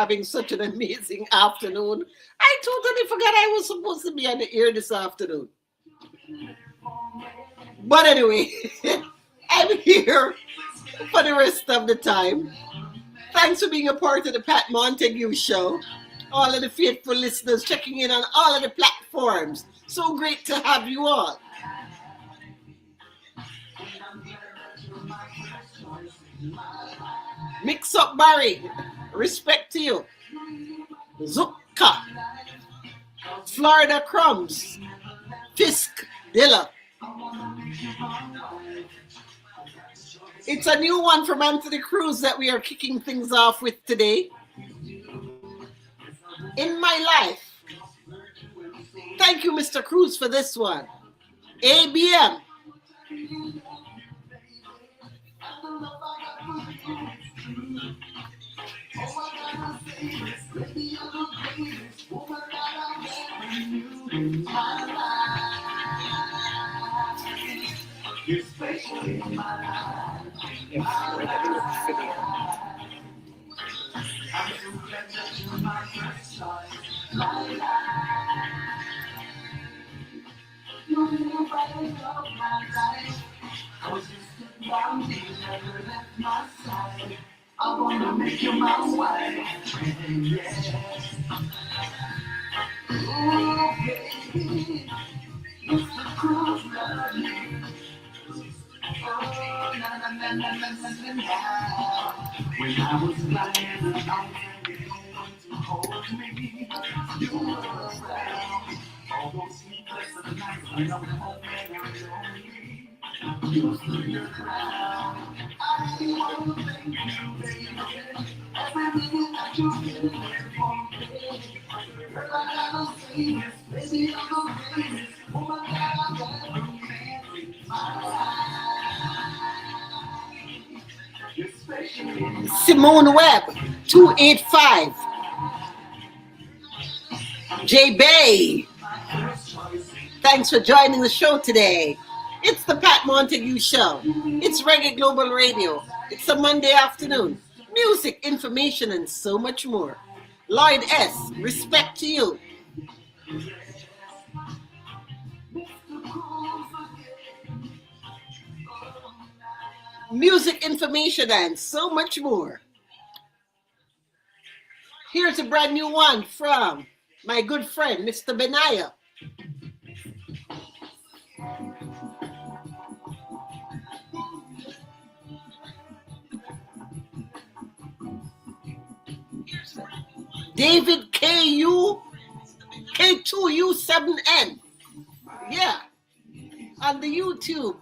having such an amazing afternoon. I totally forgot I was supposed to be on the air this afternoon. But anyway, I'm here for the rest of the time. Thanks for being a part of the Pat Montague Show. All of the faithful listeners checking in on all of the platforms. So great to have you all. Mix Up Barry, respect to you. Zuka, Florida Crumbs, Fisk, Dilla. It's a new one from Anthony Cruz that we are kicking things off with today. In My Life. Thank you, Mr. Cruz, for this one. ABM. I wanna make you my wife. Oh, baby, Mr. Cruz, love you. Oh, na na na na na na na. When I was lying alone, you to hold me. You were around. All those sleepless nights when I'm home and I'm lonely. You stood your ground. I didn't want to thank you, baby. Everything that you did for me. Girl, I gotta say this, baby, you're the greatest woman that I've ever met in my life. Simone Webb, 285. J Bay, thanks for joining the show today. It's the Pat Montague Show. It's Reggae Global Radio. It's a Monday afternoon. Music, information, and so much more. Lloyd S., respect to you. Music, information, and so much more. Here's a brand new one from my good friend, Mr. Benaya. David K2U7N. Yeah. On the YouTube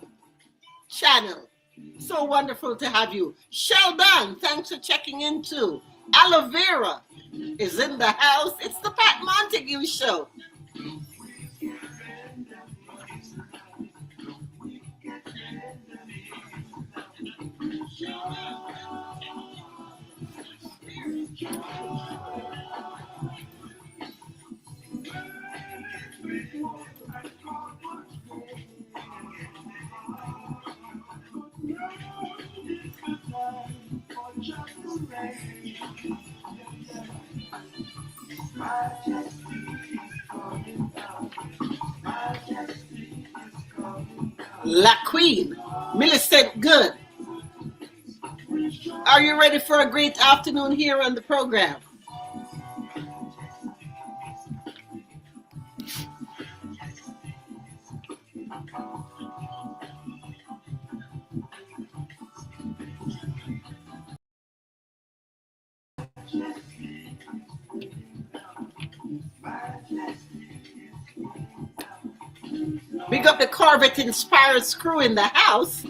channel. So wonderful to have you. Sheldon, thanks for checking in too. Aloe Vera is in the house. It's the Pat Montague Show. La Queen, Millicent Good. Are you ready for a great afternoon here on the program? Big up the Corvette inspired crew in the house.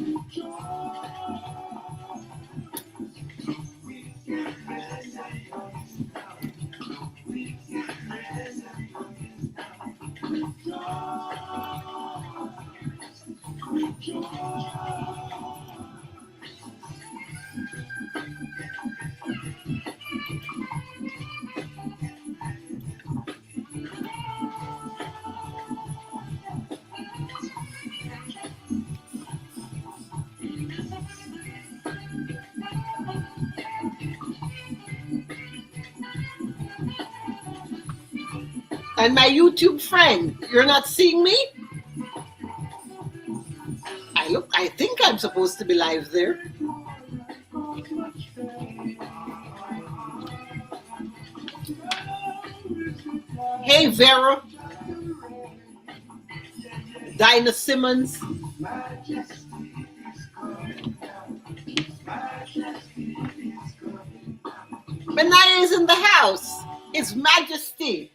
And my YouTube friend, you're not seeing me? I think I'm supposed to be live there. Hey Vera, Dinah Simmons. Benaya is in the house. His Majesty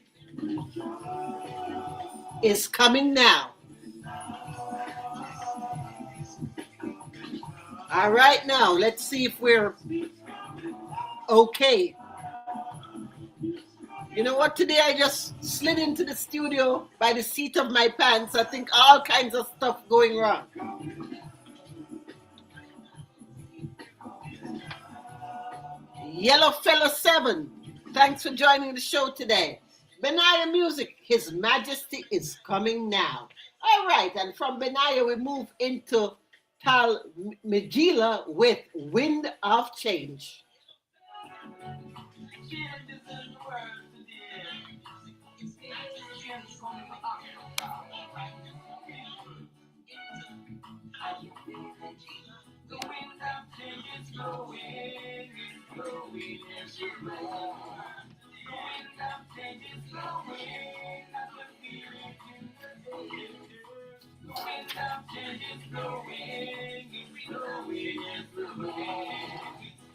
is coming now. All right, now let's see if we're okay. You know what? Today I just slid into the studio by the seat of my pants. I think all kinds of stuff going wrong. Yellow Fella 7, thanks for joining the show today. Benaya Music, His Majesty is coming now. All right, and from Benaya we move into Tal Mijila with Wind of Change. The wind of change is blowing, it's blowing everywhere. The wind of change is blowing, I can feel it in the air. The wind of change is blowing, it's blowing everywhere.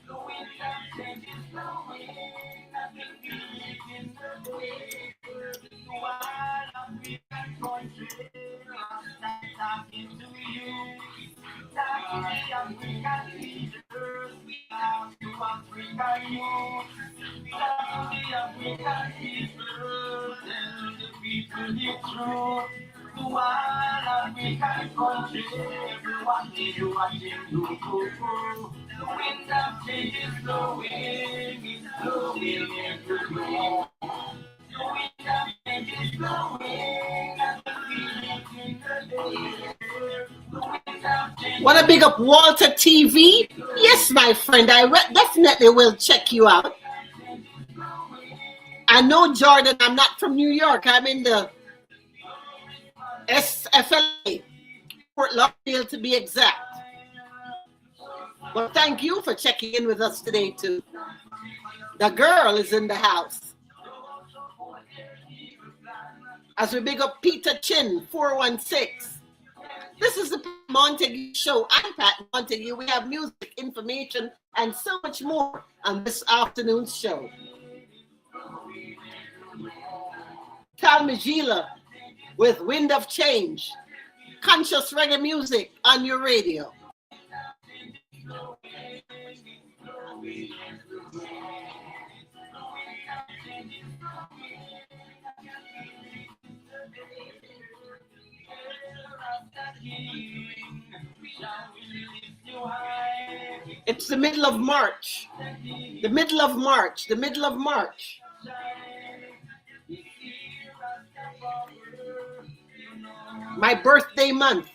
The wind of change is blowing, I can feel it in the air. While African country, I'm talking to you. That the African leaders, we have to African youth. That the African people, tell the people the truth. To all African countries, everyone is watching you go. The wind of change is blowing, it's blowing everywhere. The wind of change is blowing, I can feel it in the air. Want to big up Walter TV? Yes, my friend, I definitely will check you out. I know, Jordan, I'm not from New York. I'm in the SFLA, Fort Lauderdale to be exact. Well, thank you for checking in with us today, too. The girl is in the house. As we big up Peter Chin, 416. This is the Pat Montague Show. I'm Pat Montague. We have music, information, and so much more on this afternoon's show. Tal Mijila with Wind of Change. Conscious reggae music on your radio. It's the middle of March. The middle of March. The middle of March. My birthday month.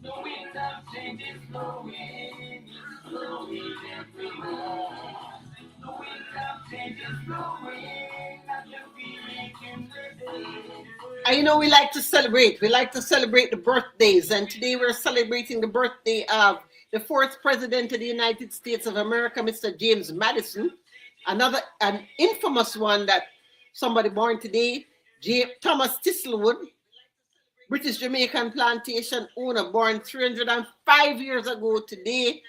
The wind of change is blowing, it's blowing everywhere. The wind of change is blowing, I can feel it in the air. And you know, we like to celebrate. We like to celebrate the birthdays. And today we're celebrating the birthday of the fourth president of the United States of America, Mr. James Madison. An infamous one that somebody born today, Thomas Thistlewood, British Jamaican plantation owner, born 305 years ago today.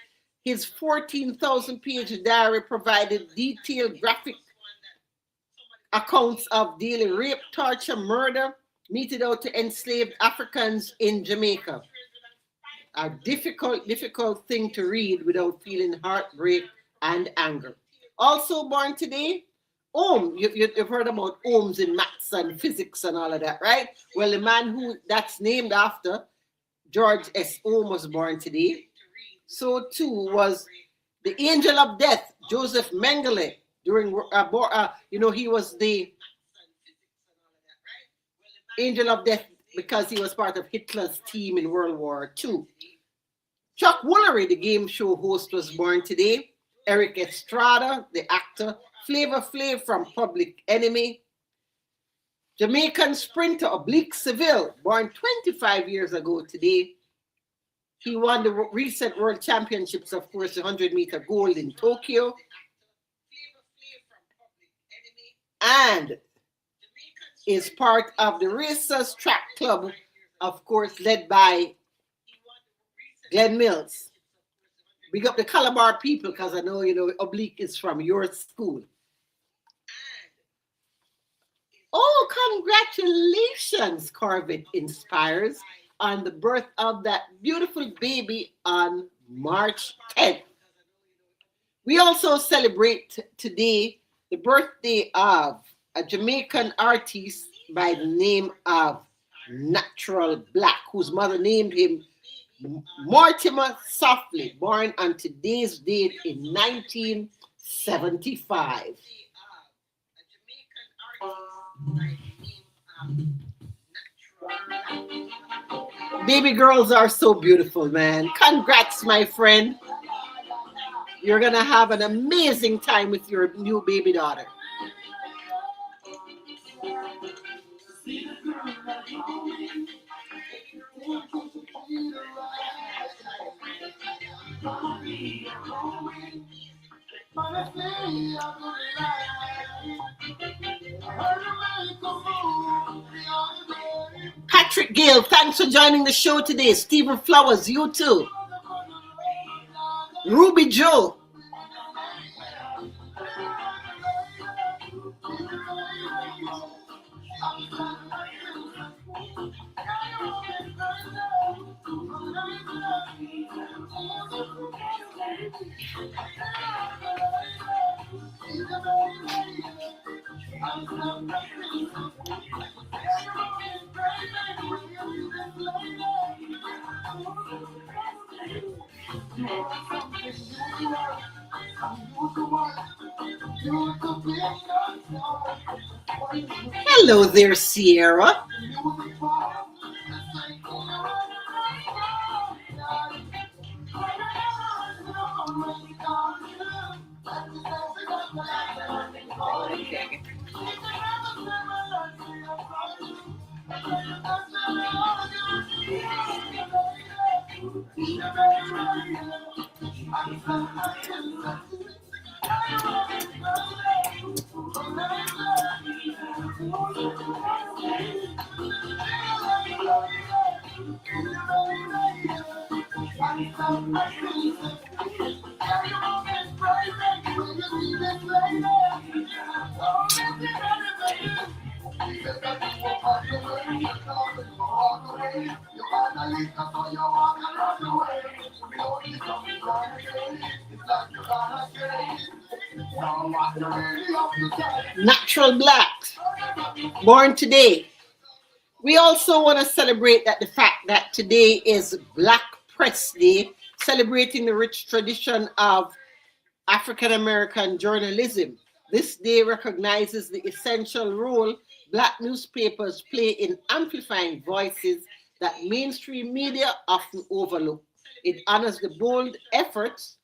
His 14,000-page diary provided detailed graphic accounts of daily rape, torture, murder meted out to enslaved Africans in Jamaica. A difficult thing to read without feeling heartbreak and anger. Also born today, Ohm. You've heard about ohms in maths and physics and all of that, right? Well, the man who that's named after, George S. Ohm, was born today. So too was the angel of death, Joseph Mengele. during he was the angel of death because he was part of Hitler's team in World War II. Chuck Woolery, the game show host, was born today. Eric Estrada, the actor. Flavor Flav from Public Enemy. Jamaican sprinter Oblique Seville, born 25 years ago today. He won the recent World Championships, of course, the 100-meter gold in Tokyo. And is part of the Racers Track Club, of course, led by Glenn Mills. Big up the Calabar people, because I know, Oblique is from your school. Oh, congratulations, Corvette Inspires, on the birth of that beautiful baby on March 10th. We also celebrate today the birthday of a Jamaican artist by the name of Natural Black, whose mother named him Mortimer Softly, born on today's date in 1975. Baby girls are so beautiful, man. Congrats, my friend. You're going to have an amazing time with your new baby daughter. Patrick Gale, thanks for joining the show today. Stephen Flowers, you too. Ruby Joe. Hello there, Sierra. Natural Black, born today. We also want to celebrate the fact that today is Black Press Day, celebrating the rich tradition of African American journalism. This day recognizes the essential role Black newspapers play in amplifying voices that mainstream media often overlook. It honors the bold efforts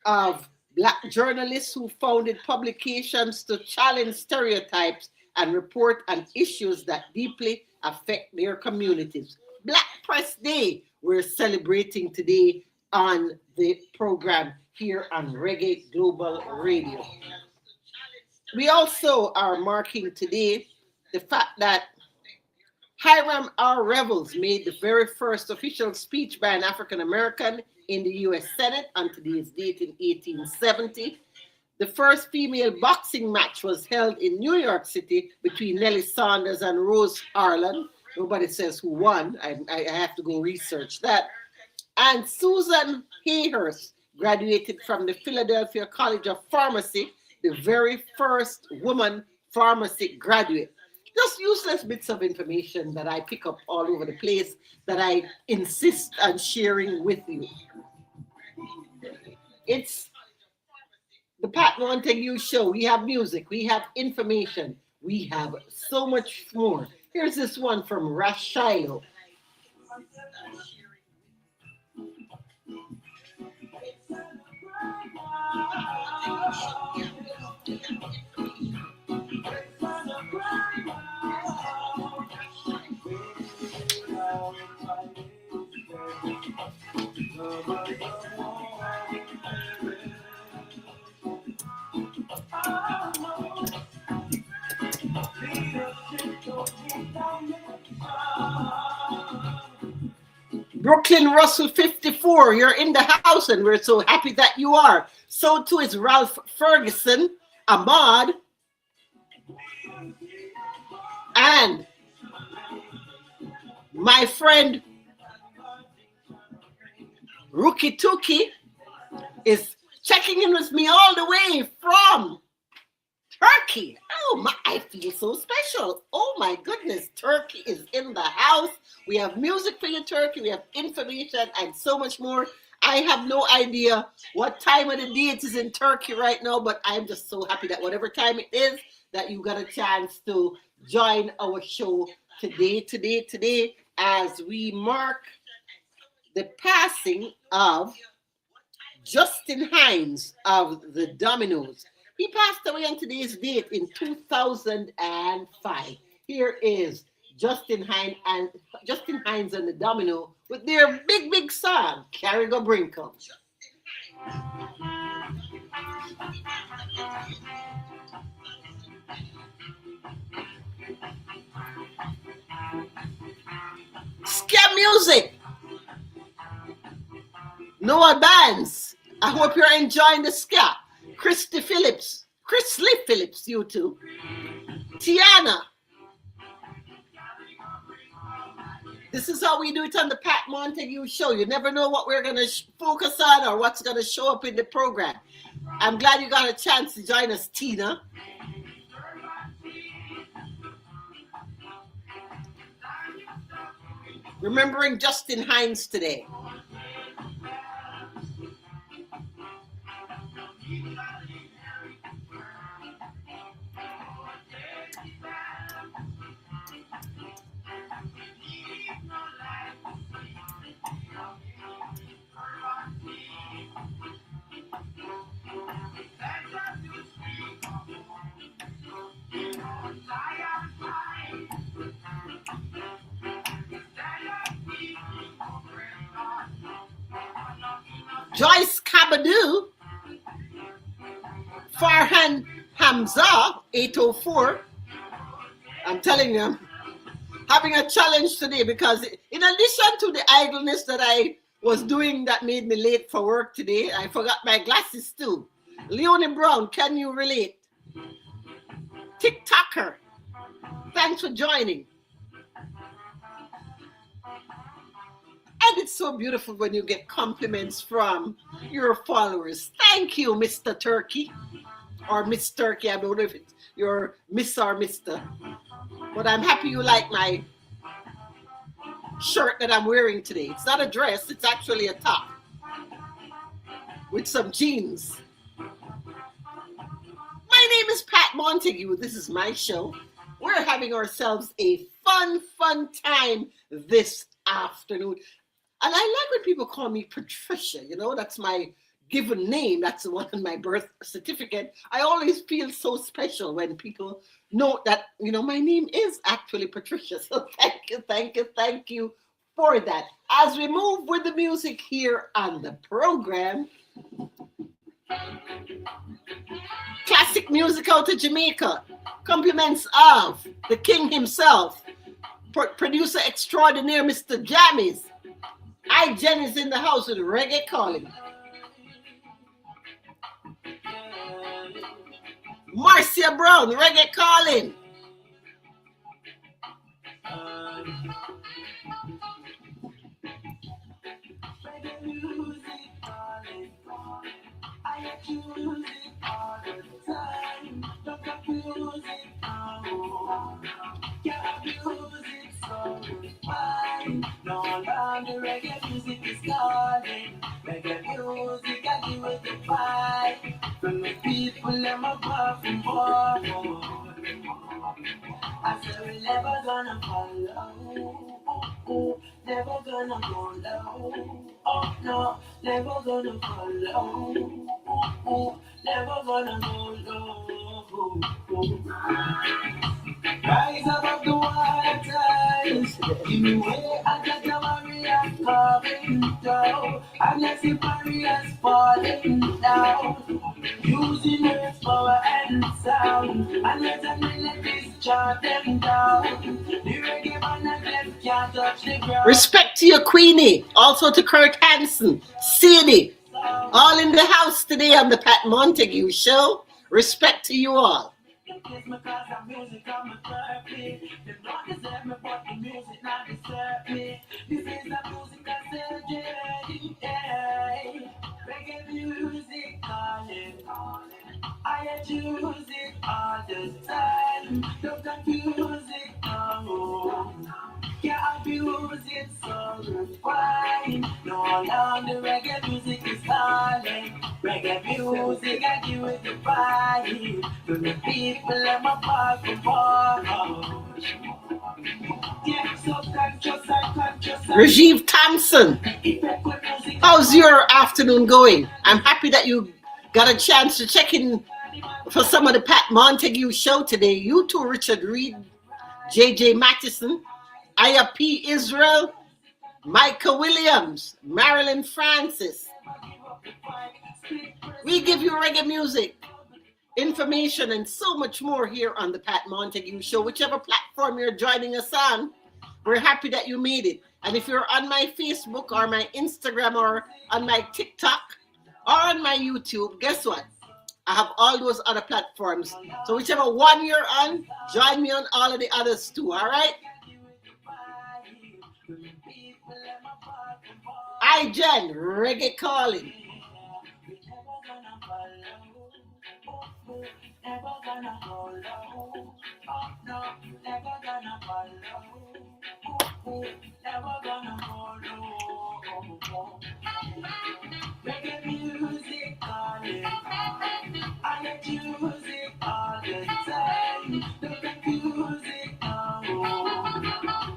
of Black journalists who founded publications to challenge stereotypes and report on issues that deeply affect their communities. Black Press Day, we're celebrating today on the program here on Reggae Global Radio. We also are marking today the fact that Hiram R. Revels made the very first official speech by an African American in the U.S. Senate on today's date in 1870. The first female boxing match was held in New York City between Nellie Saunders and Rose Harlan. Nobody says who won. I have to go research that. And Susan Hayhurst graduated from the Philadelphia College of Pharmacy, the very first woman pharmacy graduate. Just useless bits of information that I pick up all over the place that I insist on sharing with you. It's the Pat Montague Show. We have music, we have information, we have so much more. Here's this one from Rush Shiloh. Brooklyn Russell 54, you're in the house and we're so happy that you are. So too is Ralph Ferguson, Ahmad, and my friend Rookie Tookie is checking in with me all the way from Turkey. Oh my, I feel so special. Oh my goodness, Turkey is in the house. We have music for you, Turkey. We have information and so much more. I have no idea what time of the day it is in Turkey right now, but I'm just so happy that whatever time it is, that you got a chance to join our show today, as we mark the passing of Justin Hines of the Dominoes. He passed away on today's date in 2005. Here is Justin Hines and the Domino with their big song, Carry Go Brinkum. Ska music. Noah Bands. I hope you're enjoying the ska. Chris Lee Phillips, you too. Tiana. This is how we do it on the Pat Montague Show. You never know what we're going to focus on or what's going to show up in the program. I'm glad you got a chance to join us, Tina. Remembering Justin Hines today. Joyce Kabadoo, Farhan Hamza, 804. I'm telling you, I'm having a challenge today because in addition to the idleness that I was doing that made me late for work today, I forgot my glasses too. Leonie Brown, can you relate? TikToker, thanks for joining. And it's so beautiful when you get compliments from your followers. Thank you, Mr. Turkey. Or Miss Turkey. I don't know if it's your Miss or Mr. But I'm happy you like my shirt that I'm wearing today. It's not a dress. It's actually a top. With some jeans. My name is Pat Montague. This is my show. We're having ourselves a fun time this afternoon. And I like when people call me Patricia, you know, that's my given name. That's the one on my birth certificate. I always feel so special when people know that, you know, my name is actually Patricia. So thank you for that. As we move with the music here on the program, classic music out of Jamaica, compliments of the king himself, producer extraordinaire, Mr. Jammies. Jen is in the house with Reggae calling. Marcia Brown, Reggae calling. No longer reggae music is calling. Reggae music music I give it the fight. From the people them above and more. I said we're never gonna follow. Never gonna go low. Oh no, never gonna follow. Never gonna go low. Rise above the water tides. Give me way and let the warriors coming down. Unless the warriors falling down. Using earth power and sound. And let the melodies chant them down. The reggae man and them can't touch the ground. Respect to your Queenie, also to Kurt Hansen, Sadie, all in the house today on the Pat Montague Show. Respect to you all. Kiss me cause the music on my therapy. They don't deserve me, but the music not deserve me. This is the music I surgery. Yeah. Reggae music calling. I choose it all the time. Don't confuse it, no. Can't abuse it, so fine. No longer reggae music is calling. Reggae music, I give it the vibe. To the people, I'm a part of all. Yeah, subconscious and conscious. Rajiv Thompson, how's your afternoon going? I'm happy that you got a chance to check in for some of the Pat Montague Show today. You too, Richard Reed, JJ Mattison, Aya P. Israel, Micah Williams, Marilyn Francis. We give you reggae music, information, and so much more here on the Pat Montague Show. Whichever platform you're joining us on, we're happy that you made it. And if you're on my Facebook or my Instagram or on my TikTok or on my YouTube, guess what? I have all those other platforms. So whichever one you're on, join me on all of the others too, all right? I, Jen, Reggae Calling. Never gonna go low. Oh no, never gonna fall low. Never gonna go low. Reggae music calling. I choose it all the time. Don't confuse it, no.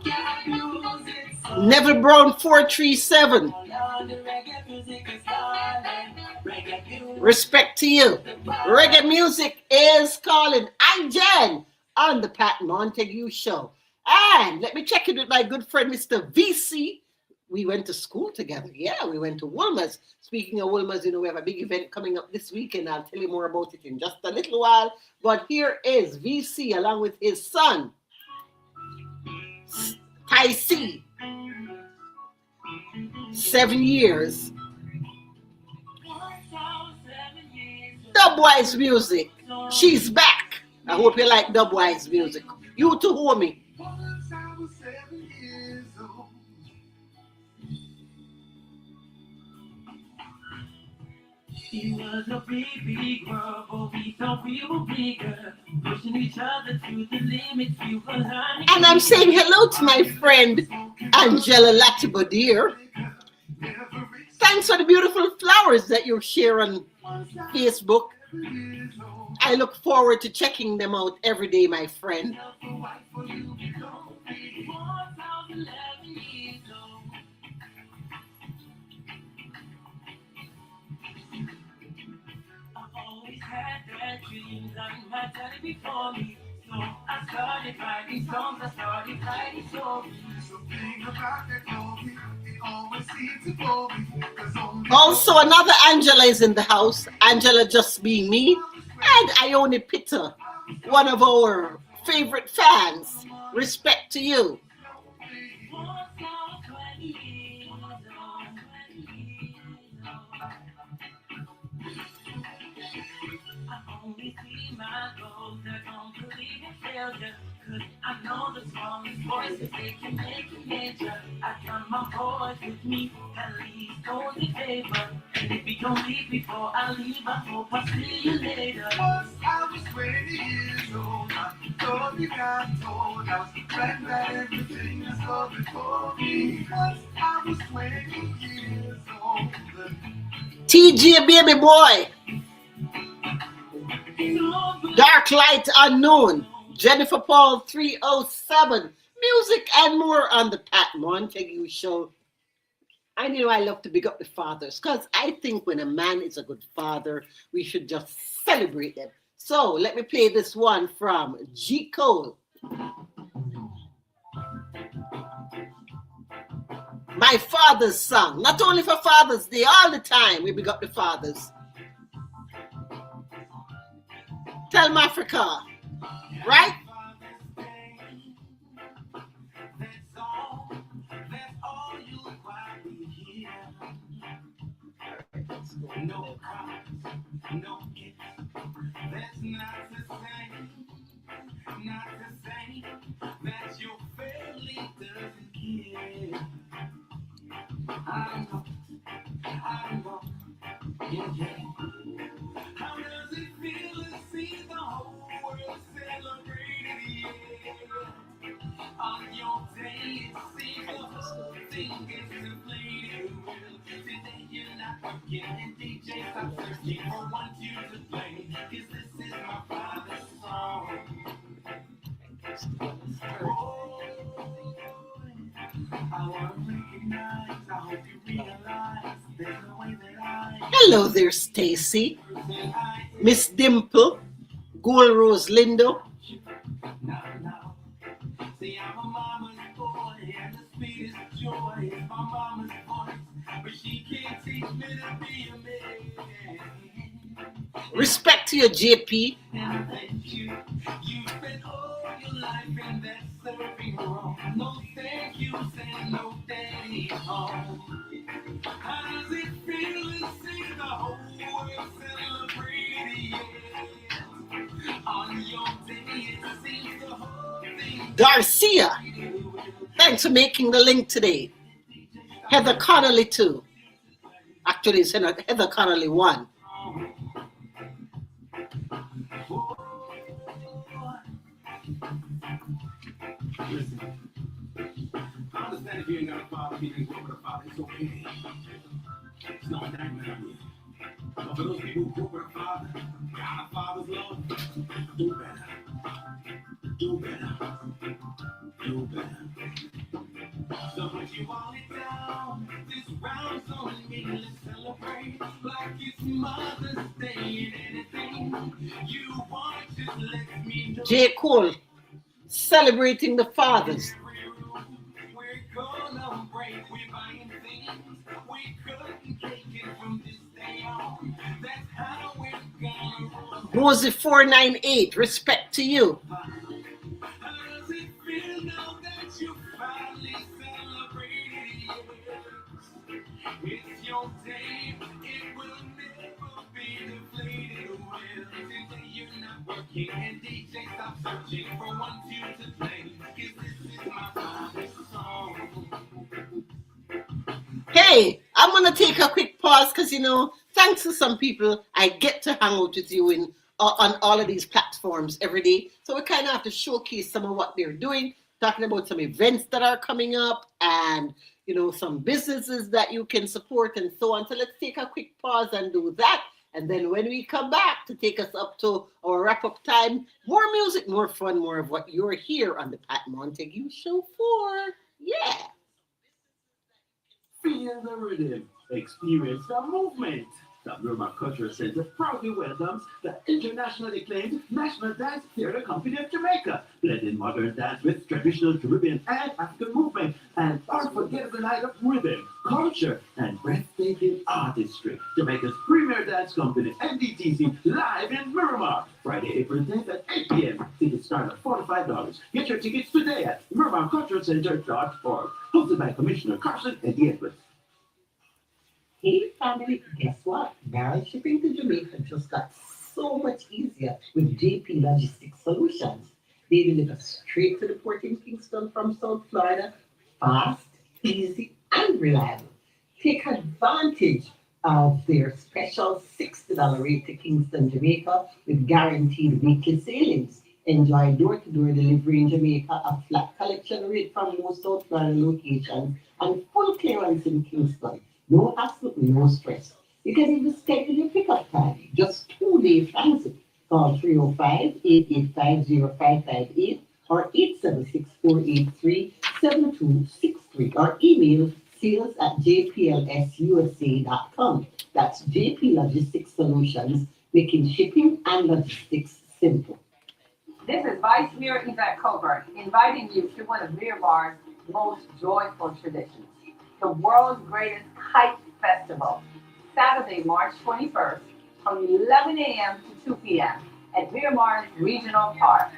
Can't abuse it, so. Never Brown 437. Reggae music is calling. Respect to you. Reggae music is calling. I'm Jen on the Pat Montague Show. And let me check in with my good friend, Mr. VC. We went to school together. Yeah, we went to Wolmer's. Speaking of Wolmer's, you know, we have a big event coming up this weekend. I'll tell you more about it in just a little while. But here is VC along with his son, Ty C. 7 years. Dubwise music. She's back. I hope you like Dubwise music. You too, homie. Once I was 7 years old. He was a big girl, but we thought we were bigger. Pushing each other to the limits we were learning. And I'm saying hello to my friend Angela Latibodier. Thanks for the beautiful flowers that you share on Facebook. I look forward to checking them out every day, my friend. Before me, so I started writing songs, I started writing stories. Something about that movie, it always seems to bore me. Also, another Angela is in the house. Angela just being me. And Ione Pitter, one of our favorite fans. Respect to you. I know the smallest voices, they can make it major. I got my boys with me, at least hold the paper. And if you don't leave before I leave, I hope I see you later. Once I was 20 years old, I thought you got told. I was glad that everything is all before me. Once I was 20 years old. TJ Baby Boy, Dark Light Unknown, Jennifer Paul 307, music and more on the Pat Montague Show. I know I love to big up the fathers because I think when a man is a good father, we should just celebrate them. So let me play this one from G. Cole. My father's song. Not only for Father's Day, all the time we big up the fathers. Tell 'em Africa, right? No cause, no gift. That's not the same. Not the same. That your family doesn't care. I know. Yeah. How does it feel to see the whole world celebrated? Yeah. On your day, it seems the whole thing gets deflated. Today you're not working, and DJ stop searching for one tune to play. 'Cause this is my father's song. Oh, I want to recognize, I hope you realize there's no way that I. Hello there, Stacy, Miss Dimple, Gold Rose Lindo. No. See, I'm a mama's boy, and the sweetest joy is my mama's voice. But she can't teach me to be a man. Respect to your JP. And thank you. You spent all your life in that serving wrong. No thank you, and no daddy home. How does it feel to see the whole world celebrating? Yeah. On your day, it seems the whole thing. Garcia, thanks for making the link today. Heather Connolly too. Actually, it's Heather Connolly 1. Listen, I understand if you ain't got a father, if you didn't grow up with a father, it's okay. It's no indictment on you. But for those people who grew up with a father, got a father's love, do better. Do better. Do better. So put you all it down. This round's on me. Let's celebrate like it's Mother's Day and anything you want, just let me know. J. Cole, celebrating the fathers. We're gonna break, we're buying things we couldn't take it from this day on. That's how we're gonna roll. Rosie 498, respect to you. How does it feel now that you finally celebrated? It's your day, it will never be deflated. Well, today you're not working, and DJ stop searching for one tune to play. 'Cause this is my father's song. Hey, I'm gonna take a quick pause because thanks to some people, I get to hang out with you on all of these platforms every day. So we kind of have to showcase some of what they're doing, talking about some events that are coming up, and some businesses that you can support and so on. So let's take a quick pause and do that. And then when we come back to take us up to our wrap-up time, more music, more fun, more of what you're here on the Pat Montague Show for. Yeah. Feel the rhythm, experience the movement. The Burma Cultural Center proudly welcomes the internationally acclaimed National Dance Theatre Company of Jamaica, blending modern dance with traditional Caribbean and African movement, and unforgettable night of rhythm, culture, and breathtaking artistry. Jamaica's premier dance company, NDTC, live in Miramar, Friday, April 10th at 8 p.m. Tickets start at $45. Get your tickets today at MiramarCulturalCenter.org. Hosted by Commissioner Carson Eddie Edwards. Hey family, guess what? Now shipping to Jamaica just got so much easier with JP Logistics Solutions. They deliver straight to the port in Kingston from South Florida, fast, easy, and reliable. Take advantage of their special $60 rate to Kingston, Jamaica with guaranteed weekly sailings. Enjoy door-to-door delivery in Jamaica, a flat collection rate from most South Florida locations, and full clearance in Kingston. No hassle, no stress. You can even schedule your pickup time. Just 2 day transit. Call 305-885-0558 or 876-483-7263 or email sales@jplsusa.com. That's JP Logistics Solutions, making shipping and logistics simple. This is Vice Mayor Yvette Coburn inviting you to one of Myanmar's most joyful traditions, the world's greatest kite festival, Saturday, March 21st, from 11 a.m. to 2 p.m. at Myanmar's Regional Park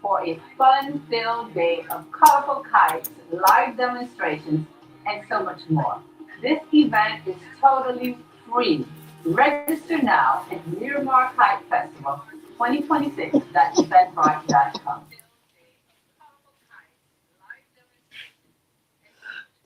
for a fun-filled day of colorful kites, live demonstrations, and so much more. This event is totally free. Register now at Myanmar Kite Festival 2026.eventbrite.com.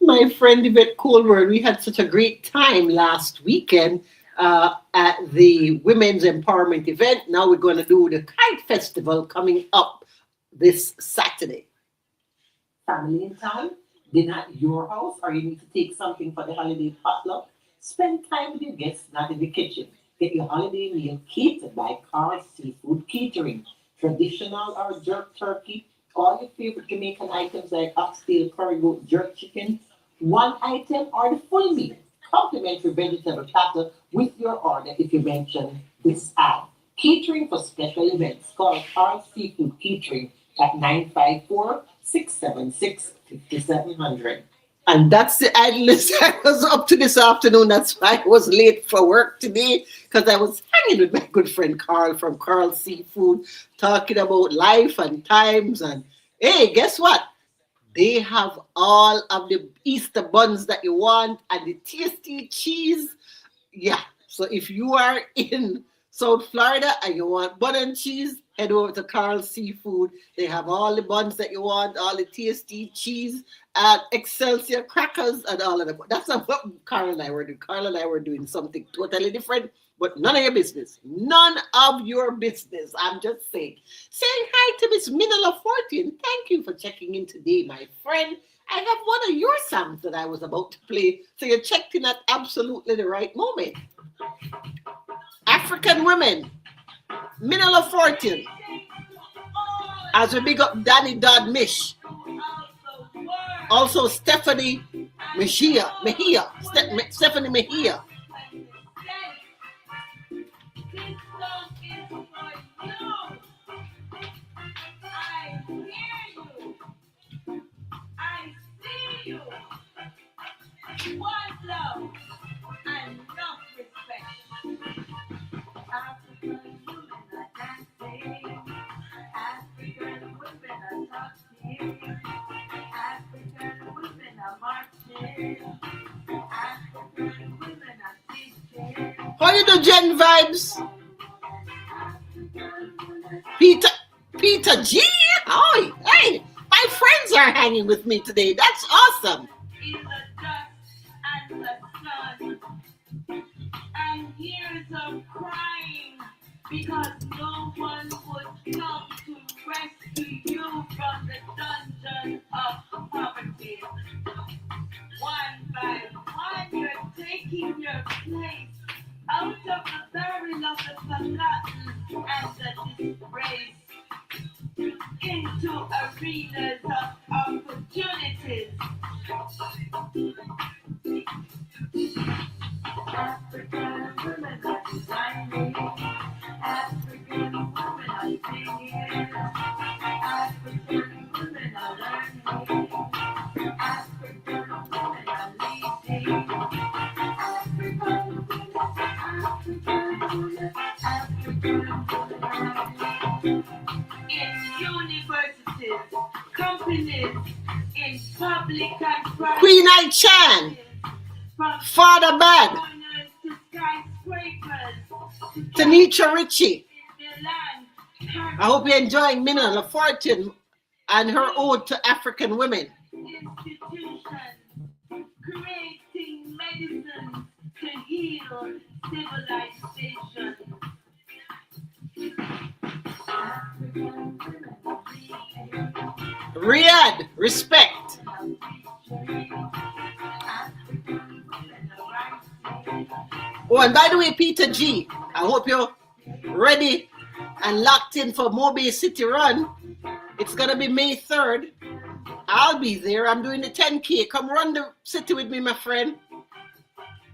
My friend Yvette Colburn, we had such a great time last weekend at the Women's Empowerment event. Now we're going to do the Kite Festival coming up this Saturday. Family in town, dinner at your house, or you need to take something for the holiday potluck? Spend time with your guests, not in the kitchen. Get your holiday meal catered by Carl's Seafood Catering. Traditional or jerk turkey, all your favorite Jamaican items like oxtail, curry goat, jerk chicken, one item or the full meal. Complimentary vegetable platter with your order if you mention this ad. Catering for special events. Call Carl's Seafood Catering at 954-676-5700. And that's the idleness I was up to this afternoon. That's why I was late for work today, because I was hanging with my good friend Carl from Carl's Seafood, talking about life and times. And hey, guess what? They have all of the Easter buns that you want and the tasty cheese. Yeah. So if you are in South Florida and you want bun and cheese, head over to Carl's Seafood. They have all the buns that you want, all the tasty cheese, and Excelsior crackers, and all of that. That's not what Carl and I were doing. Carl and I were doing something totally different, but none of your business. None of your business. I'm just saying. Saying hi to Miss Minala 14. Thank you for checking in today, my friend. I have one of your songs that I was about to play, so you checked in at absolutely the right moment. African Women, Minala 14. As we big up Danny Dodd Mish. Also Stephanie Mejia. Stephanie Mejia. One love and enough respect. African women are dancing. African women are talking. African women are marching. African women are teaching. How you do, Gen Vibes? Peter G. Hi, hey, my friends are hanging with me today. That's awesome. In the dust and the sun, and years of crying because no one would come to rescue you from the dungeon of poverty. One by one, you're taking your place out of the barrel of the forgotten and the disgraced into arenas of opportunities. African women are designing, African women are singing, African women are learning, African women are leading, African women in universities, companies, in public and private. Queen I Chan. Father Bad. Tanisha Ritchie. I hope you're enjoying Minna LaFortune and her ode to African women. Institutions creating medicine to heal civilization. Riyadh, respect. Oh, and by the way, Peter G, I hope you're ready and locked in for Mobile City Run. It's going to be May 3rd. I'll be there. I'm doing the 10K. Come run the city with me, my friend.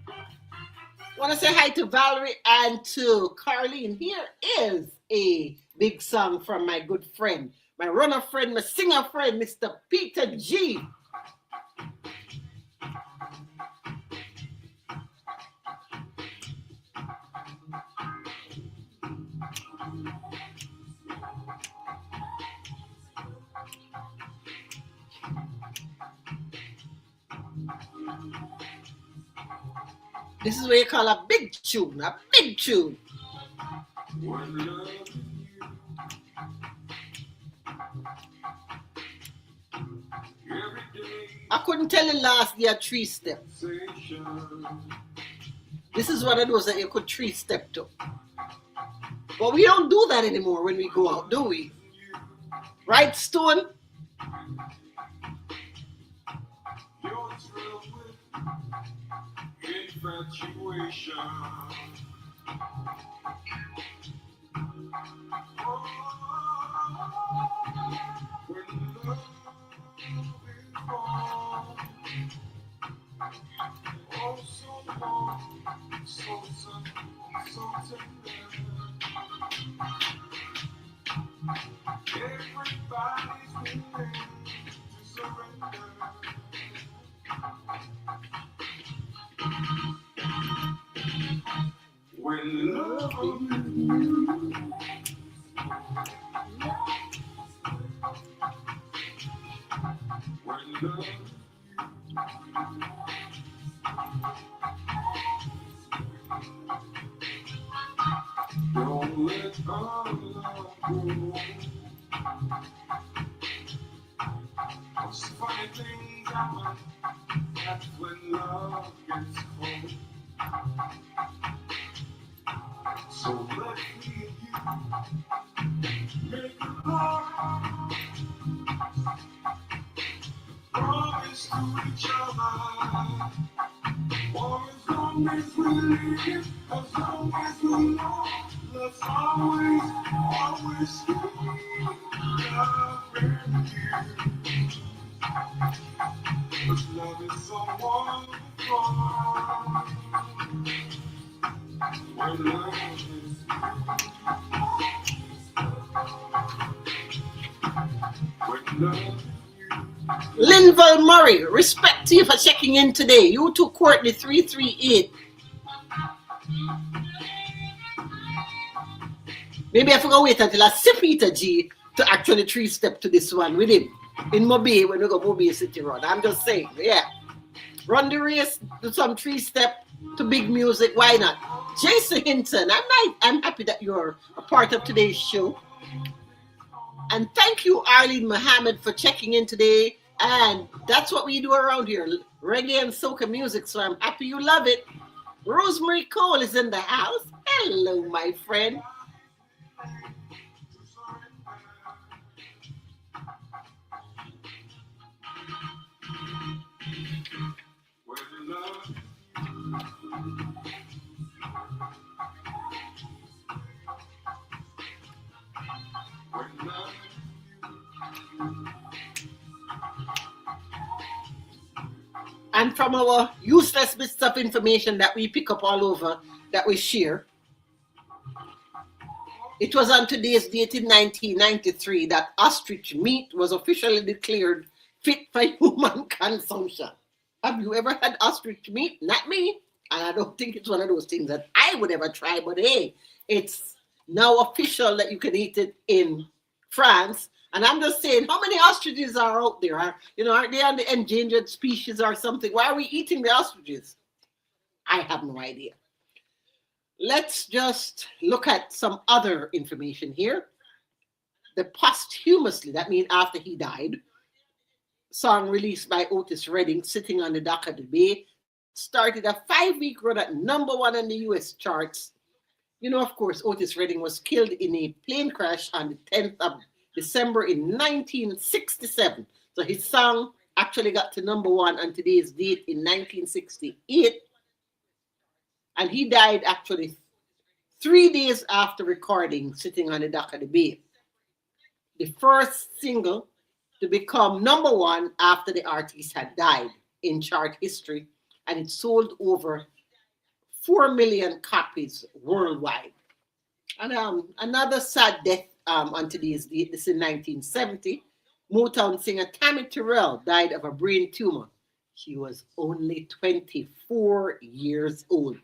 I want to say hi to Valerie and to Carlene. Here is a big song from my good friend, my runner friend, my singer friend, Mr. Peter G. This is what you call a big tune, a big tune. I couldn't tell you last year 3-step. This is one of those that you could 3-step to. But we don't do that anymore when we go out, do we? Right, Stone? Infatuation. When love is born, oh, so warm, so tender. Everybody's willing to surrender. When love don't let our love go. Those funny things happen. That's when love gets cold. So let me and you make a love. Promise to each other. For as long as we live, as long as we know, let's always stay love and you. Cause love is so wonderful. When love is when love. Linval Murray, respect to you for checking in today. You too, Courtney 338. Maybe I forgot wait until I see Peter G to actually 3-step to this one with him in Mobile when we go Mobile City Run. I'm just saying, yeah. Run the race, do some 3-step to big music. Why not? Jason Hinton, I'm happy that you're a part of today's show. And thank you, Arlene Muhammad, for checking in today. And that's what we do around here, reggae and soca music. So I'm happy you love it. Rosemary Cole is in the house. Hello, my friend. And from our useless bits of information that we pick up all over, that we share, it was on today's date in 1993 that ostrich meat was officially declared fit for human consumption. Have you ever had ostrich meat? Not me. And I don't think it's one of those things that I would ever try, but hey, it's now official that you can eat it in France. And I'm just saying, how many ostriches are out there? Are they on the endangered species or something? Why are we eating the ostriches? I have no idea. Let's just look at some other information here. The posthumously, that means after he died, song released by Otis Redding, Sitting on the Dock of the Bay, started a 5-week run at #1 on the US charts. Of course, Otis Redding was killed in a plane crash on the 10th of December in 1967. So his song actually got to #1 on today's date in 1968. And he died actually 3 days after recording Sitting on the Dock of the Bay, the first single to become number one after the artist had died in chart history, and it sold over 4 million copies worldwide. And another sad death on today's date, this in 1970, Motown singer Tammy Terrell died of a brain tumor. She was only 24 years old.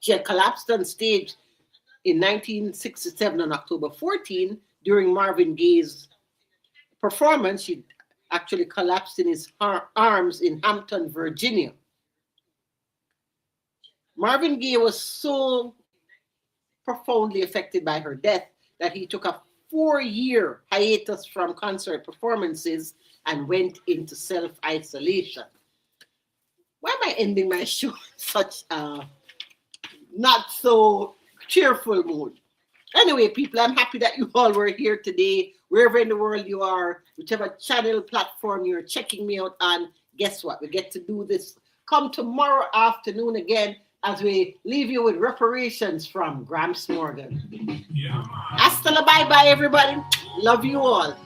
She had collapsed on stage in 1967 on October 14 during Marvin Gaye's performance. She actually collapsed in his arms in Hampton, Virginia. Marvin Gaye was so profoundly affected by her death that he took a 4-year hiatus from concert performances and went into self-isolation. Why am I ending my show in such a not so cheerful mood? Anyway, people, I'm happy that you all were here today, wherever in the world you are, whichever channel platform you're checking me out on. Guess what? We get to do this. Come tomorrow afternoon again as we leave you with reparations from Gramps Morgan. Hasta la bye-bye, everybody. Love you all.